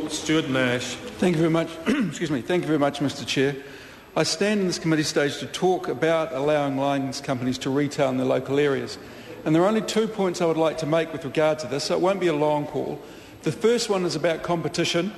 Stuart Nash. Thank you very much. Excuse me. Thank you very much, Mr. Chair. I stand in this committee stage to talk about allowing lines companies to retail in their local areas. And there are only 2 points I would like to make with regard to this, so it won't be a long call. The first one is about competition,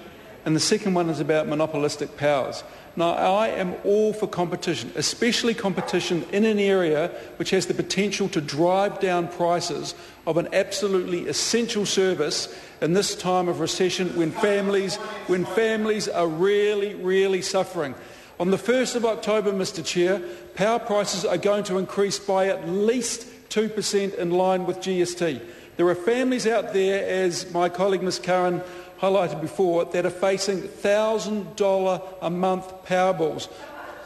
and the second one is about monopolistic powers. Now, I am all for competition, especially competition in an area which has the potential to drive down prices of an absolutely essential service in this time of recession when families are really suffering. On the 1st of October, Mr. Chair, power prices are going to increase by at least 2% in line with GST. There are families out there, as my colleague Ms Curran highlighted before, that are facing $1,000 a month power bills.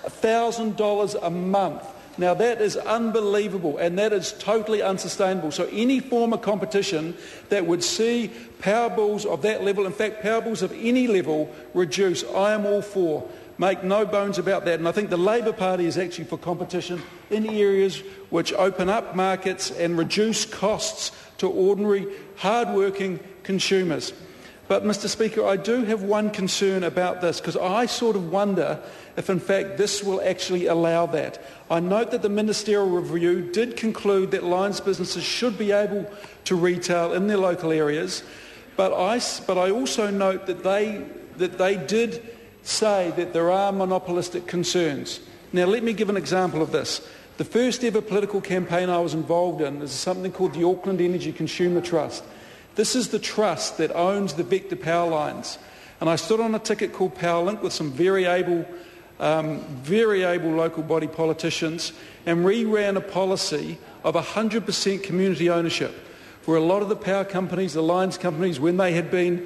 $1,000 a month. Now that is unbelievable and that is totally unsustainable. So any form of competition that would see power bills of that level, in fact power bills of any level, reduce, I am all for. Make no bones about that. And I think the Labor Party is actually for competition in areas which open up markets and reduce costs to ordinary, hard-working consumers. But, Mr. Speaker, I do have one concern about this, because I sort of wonder if, in fact, this will actually allow that. I note that the ministerial review did conclude that lines businesses should be able to retail in their local areas, but I also note that they did say that there are monopolistic concerns. Now, let me give an example of this. The first ever political campaign I was involved in is something called the Auckland Energy Consumer Trust. This is the trust that owns the Vector power lines. And I stood on a ticket called Powerlink with some very able local body politicians, and we ran a policy of 100% community ownership, where a lot of the power companies, the lines companies, when they had been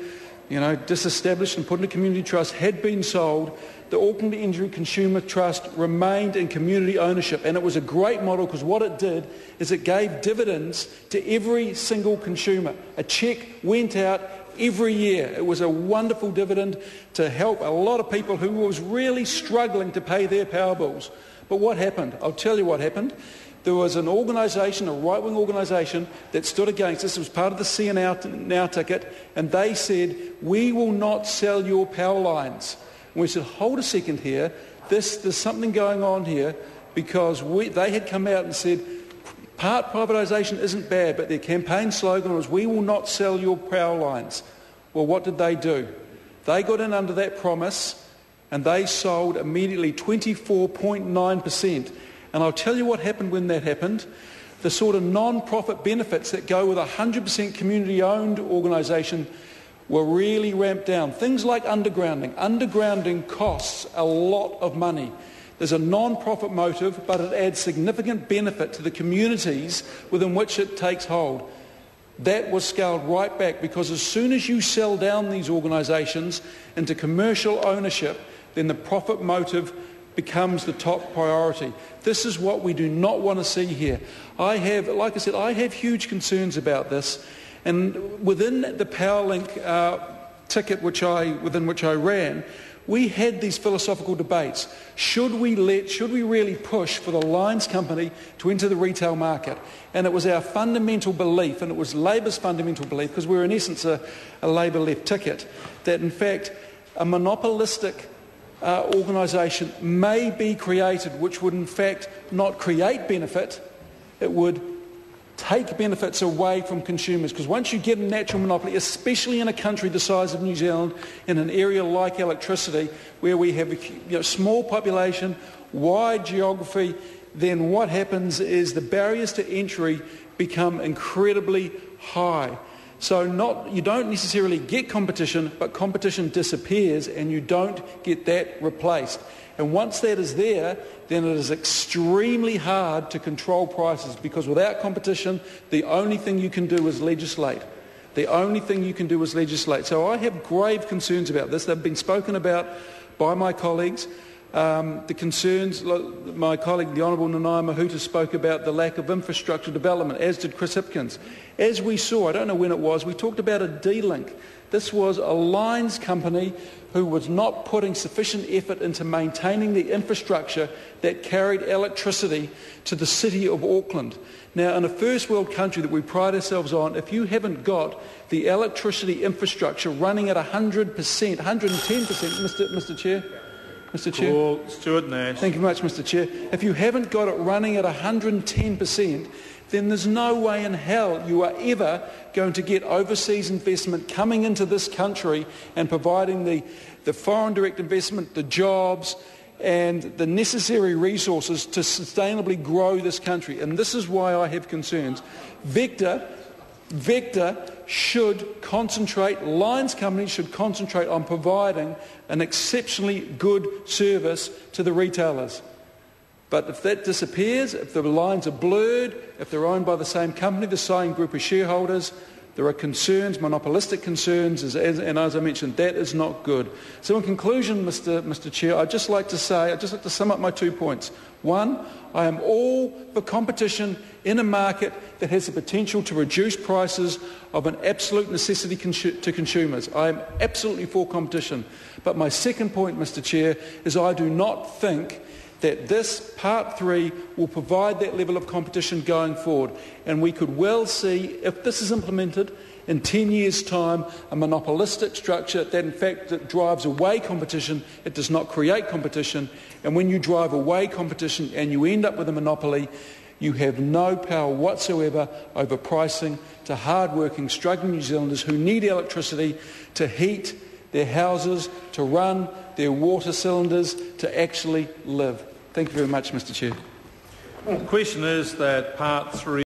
disestablished and put in a community trust, had been sold, the Auckland Energy Consumer Trust remained in community ownership. And it was a great model, because what it did is it gave dividends to every single consumer. A cheque went out every year. It was a wonderful dividend to help a lot of people who was really struggling to pay their power bills. But what happened? I'll tell you what happened. There was an organisation, a right-wing organisation, that stood against this. It was part of the See Now ticket, and they said, we will not sell your power lines. And we said, hold a second here, there's something going on here, because they had come out and said, part privatisation isn't bad, but their campaign slogan was, we will not sell your power lines. Well, what did they do? They got in under that promise, and they sold immediately 24.9%. And I'll tell you what happened when that happened. The sort of non-profit benefits that go with a 100% community-owned organisation were really ramped down. Things like undergrounding. Undergrounding costs a lot of money. There's a non-profit motive, but it adds significant benefit to the communities within which it takes hold. That was scaled right back, because as soon as you sell down these organisations into commercial ownership, then the profit motive becomes the top priority. This is what we do not want to see here. Like I said, I have huge concerns about this. And within the Powerlink ticket within which I ran, we had these philosophical debates. Should we really push for the lines company to enter the retail market? And it was our fundamental belief, and it was Labor's fundamental belief, because we're in essence a Labor-left ticket, that in fact a monopolistic organisation may be created which would in fact not create benefit, it would take benefits away from consumers. Because once you get a natural monopoly, especially in a country the size of New Zealand, in an area like electricity, where we have a small population, wide geography, then what happens is the barriers to entry become incredibly high. So you don't necessarily get competition, but competition disappears and you don't get that replaced. And once that is there, then it is extremely hard to control prices, because without competition, the only thing you can do is legislate. The only thing you can do is legislate. So I have grave concerns about this. They've been spoken about by my colleagues. the concerns. My colleague, the Honourable Nanaia Mahuta, spoke about the lack of infrastructure development, as did Chris Hipkins. As we saw, I don't know when it was, we talked about a D-Link. This was a lines company who was not putting sufficient effort into maintaining the infrastructure that carried electricity to the city of Auckland. Now, in a first world country that we pride ourselves on, if you haven't got the electricity infrastructure running at 100%, 110%, Mr. Chair? Mr. Chair? Call Stuart Nash. Thank you very much, Mr. Chair. If you haven't got it running at 110%, then there's no way in hell you are ever going to get overseas investment coming into this country and providing the foreign direct investment, the jobs, and the necessary resources to sustainably grow this country. And this is why I have concerns. Vector should concentrate, lines companies should concentrate on providing an exceptionally good service to the retailers. But if that disappears, if the lines are blurred, if they're owned by the same company, the same group of shareholders, there are concerns, monopolistic concerns, and as I mentioned, that is not good. So in conclusion, Mr. Chair, I'd just like to sum up my 2 points. One, I am all for competition in a market that has the potential to reduce prices of an absolute necessity to consumers. I am absolutely for competition. But my second point, Mr. Chair, is I do not think that this Part 3 will provide that level of competition going forward. And we could well see, if this is implemented, in 10 years' time, a monopolistic structure that in fact that drives away competition. It does not create competition. And when you drive away competition and you end up with a monopoly, you have no power whatsoever over pricing to hard-working, struggling New Zealanders who need electricity to heat their houses, to run their water cylinders, to actually live. Thank you very much, Mr. Chair. The question is that Part 3